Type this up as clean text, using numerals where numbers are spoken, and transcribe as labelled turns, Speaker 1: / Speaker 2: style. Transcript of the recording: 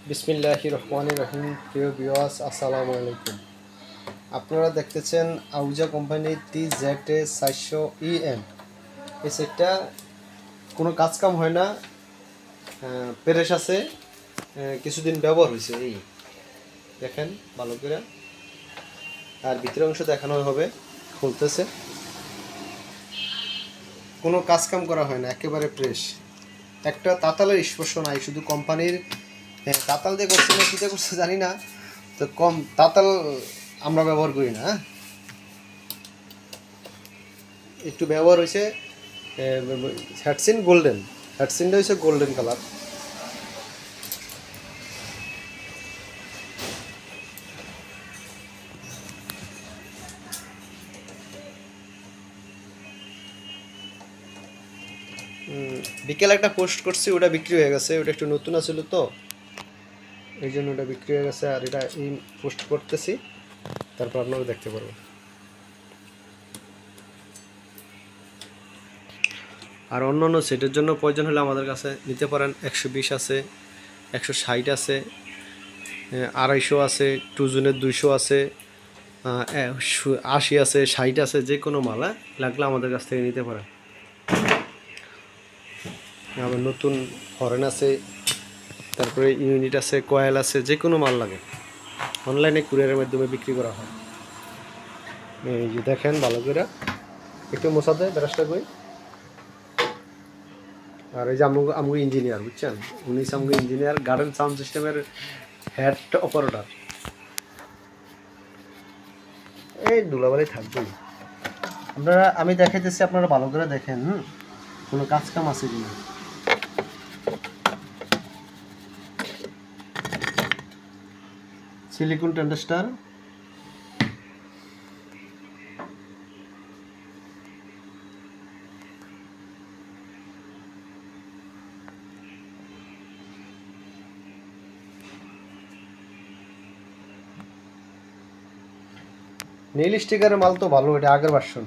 Speaker 1: বিসমিল্লাহির রহমানির রহিম। প্রিয় ভিউয়ার্স, আসসালামু আলাইকুম। আপনারা দেখতেছেন আউজা কোম্পানির TZ400EM। এই সেটটা কোনো কাজ কাম হয় না, পেরেশ আছে, কিছুদিন ব্যবহার হয়েছে। এই দেখেন ভালো করে, আর ভিতরের অংশ দেখানো হবে। খুলতেছে, কোনো কাজ কাম করা হয় না, একেবারে ফ্রেশ। একটা তাতালের স্পর্শ নাই, শুধু কোম্পানির তাতাল দিয়ে করছে না কীতে করছে জানি না, তো কম তাতাল আমরা ব্যবহার করি না। একটু ব্যবহার হয়েছে হ্যাটসিন গোল্ডেন, হ্যাটসিনটা হয়েছে গোল্ডেন কালার। বিকেলে একটা পোস্ট করছি, ওটা বিক্রি হয়ে গেছে। ওটা একটু নতুন আছিল তো, এই জন্য ওটা বিক্রি হয়ে গেছে। আর এটা এই পোস্ট করতেছি, তারপর আপনারা দেখতে পারবেন। আর অন্য অন্য সেটের জন্য প্রয়োজন হলে আমাদের কাছে নিতে পারেন। 120 আছে, 160 আছে, 250 আছে, 2 জনের 200 আছে, 80 আছে, 60 আছে। যে কোনো মালা লাগলে আমাদের কাছ থেকে নিতে পারেন। আবার নতুন হরেন আছে, তারপরে ইউনিট আছে, কয়েল আছে, যে কোনো মাল লাগে অনলাইনে কুরিয়ারের মাধ্যমে বিক্রি করা হয়। এই যে দেখেন ভালো করে, একটু মোছা দেয় ব্রাশটা কই। আর এই যে আমগো ইঞ্জিনিয়ার, বুঝছেন, উনি আমগো ইঞ্জিনিয়ার, গার্ডেন সাউন্ড সিস্টেমের হেড অপারেটর। এই দুলাবালি থাকবেই। আপনারা, আমি দেখাইতেছি, আপনারা ভালো করে দেখেন। কোনো কাজ কাম আছে কিনা। সিলিকন টেন্ডাস্টার, নীল স্টিকারের মাল তো ভালো, এটা আগের ভার্সন।